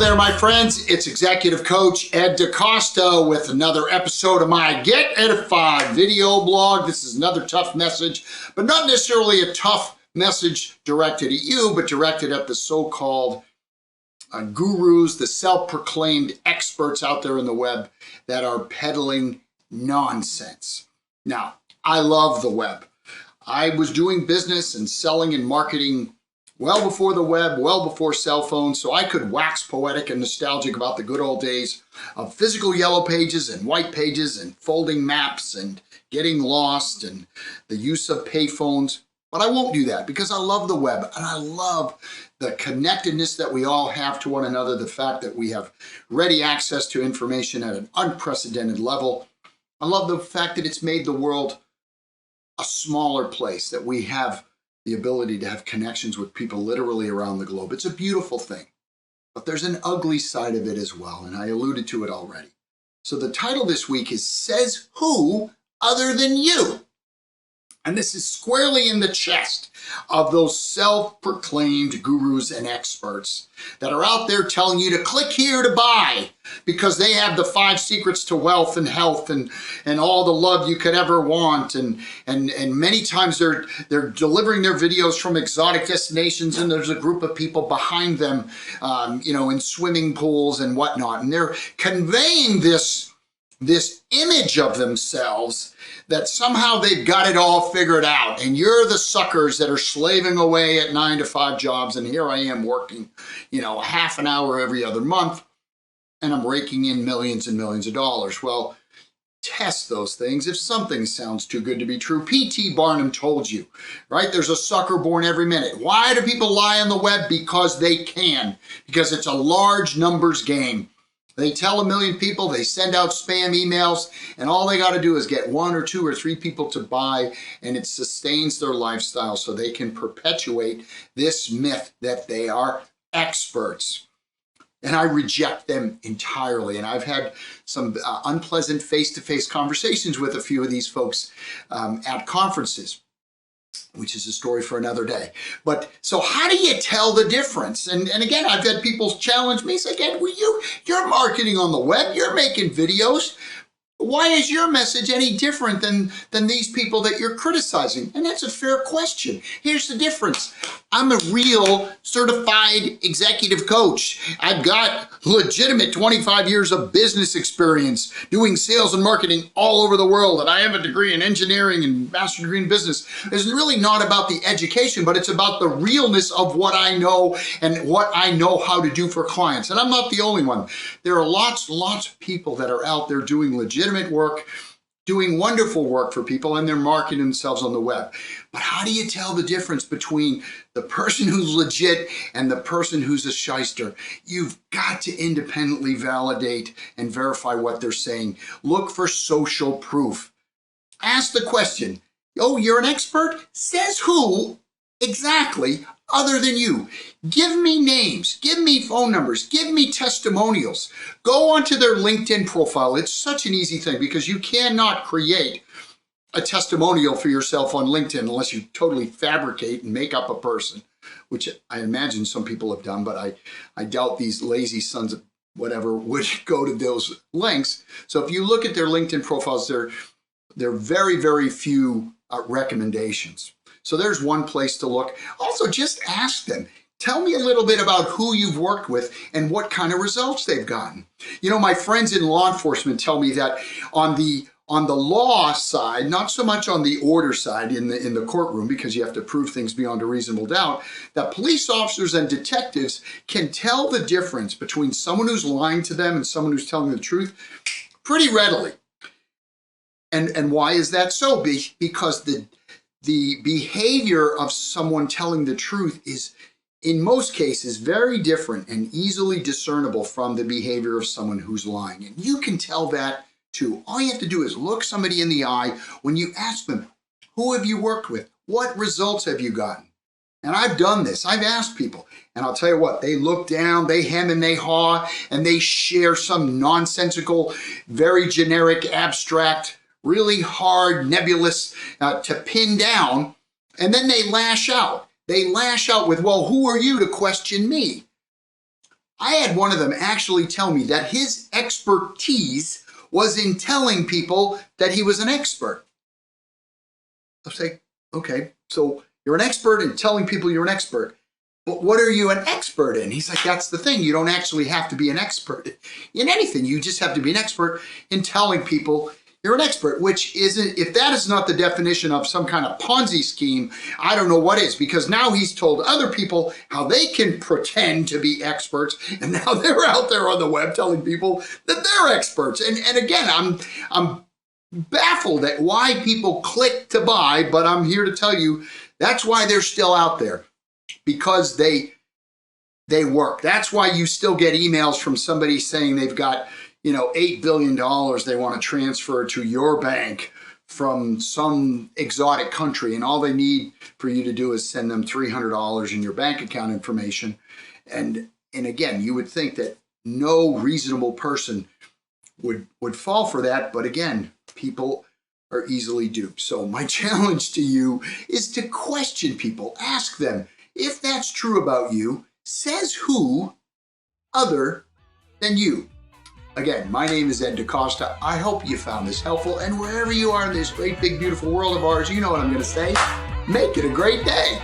there, my friends. It's Executive Coach Ed DeCosta with another episode of my Get Edified video blog. This is another tough message, but not necessarily a tough message directed at you, but directed at the so-called gurus, the self-proclaimed experts out there in the web that are peddling nonsense. Now, I love the web. I was doing business and selling and marketing well before the web, well before cell phones, so I could wax poetic and nostalgic about the good old days of physical yellow pages and white pages and folding maps and getting lost and the use of payphones. But I won't do that because I love the web and I love the connectedness that we all have to one another, the fact that we have ready access to information at an unprecedented level. I love the fact that it's made the world a smaller place, that we have the ability to have connections with people literally around the globe. It's a beautiful thing, but there's an ugly side of it as well, and I alluded to it already. So the title this week is Says Who Other Than You? And this is squarely in the chest of those self-proclaimed gurus and experts that are out there telling you to click here to buy because they have the 5 secrets to wealth and health and all the love you could ever want. And many times they're delivering their videos from exotic destinations, and there's a group of people behind them, in swimming pools and whatnot. And they're conveying this image of themselves that somehow they've got it all figured out, and you're the suckers that are slaving away at 9-to-5 jobs, and here I am working, a half an hour every other month, and I'm raking in millions and millions of dollars. Well, test those things. If something sounds too good to be true, P.T. Barnum told you, right? There's a sucker born every minute. Why do people lie on the web? Because they can, because it's a large numbers game. They tell 1 million people, they send out spam emails, and all they got to do is get 1 or 2 or 3 people to buy, and it sustains their lifestyle so they can perpetuate this myth that they are experts. And I reject them entirely. And I've had some unpleasant face-to-face conversations with a few of these folks at conferences, which is a story for another day. But so how do you tell the difference? And again, I've had people challenge me, say, again, you're marketing on the web, you're making videos. Why is your message any different than these people that you're criticizing? And that's a fair question. Here's the difference. I'm a real certified executive coach. I've got legitimate 25 years of business experience doing sales and marketing all over the world. And I have a degree in engineering and master's degree in business. It's really not about the education, but it's about the realness of what I know and what I know how to do for clients. And I'm not the only one. There are lots of people that are out there doing legitimate work, doing wonderful work for people, and they're marketing themselves on the web. But how do you tell the difference between the person who's legit and the person who's a shyster? You've got to independently validate and verify what they're saying. Look for social proof. Ask the question, oh, you're an expert? Says who exactly other than you? Give me names, give me phone numbers, give me testimonials. Go onto their LinkedIn profile. It's such an easy thing because you cannot create a testimonial for yourself on LinkedIn unless you totally fabricate and make up a person, which I imagine some people have done, but I doubt these lazy sons of whatever would go to those links. So if you look at their LinkedIn profiles, there are very, very few recommendations. So there's one place to look. Also, just ask them. Tell me a little bit about who you've worked with and what kind of results they've gotten. My friends in law enforcement tell me that on the law side, not so much on the order side in the courtroom, because you have to prove things beyond a reasonable doubt, that police officers and detectives can tell the difference between someone who's lying to them and someone who's telling the truth pretty readily. And why is that so? Because the behavior of someone telling the truth is, in most cases, very different and easily discernible from the behavior of someone who's lying. And you can tell that too. All you have to do is look somebody in the eye when you ask them, who have you worked with? What results have you gotten? And I've done this. I've asked people, and I'll tell you what, they look down, they hem and they haw, and they share some nonsensical, very generic, abstract, really hard, nebulous to pin down, and then they lash out. They lash out with, well, who are you to question me? I had one of them actually tell me that his expertise was in telling people that he was an expert. I'll say, okay, so you're an expert in telling people you're an expert. But what are you an expert in? He's like, that's the thing. You don't actually have to be an expert in anything. You just have to be an expert in telling people you're an expert, which isn't, if that is not the definition of some kind of Ponzi scheme, I don't know what is, because now he's told other people how they can pretend to be experts, and now they're out there on the web telling people that they're experts. And again, I'm baffled at why people click to buy, but I'm here to tell you that's why they're still out there, because they work. That's why you still get emails from somebody saying they've got, $8 billion they want to transfer to your bank from some exotic country, and all they need for you to do is send them $300 in your bank account information. And again, you would think that no reasonable person would fall for that, but again, people are easily duped. So my challenge to you is to question people. Ask them, if that's true about you, says who other than you? Again, my name is Ed DeCosta. I hope you found this helpful, and wherever you are in this great, big, beautiful world of ours, you know what I'm going to say. Make it a great day.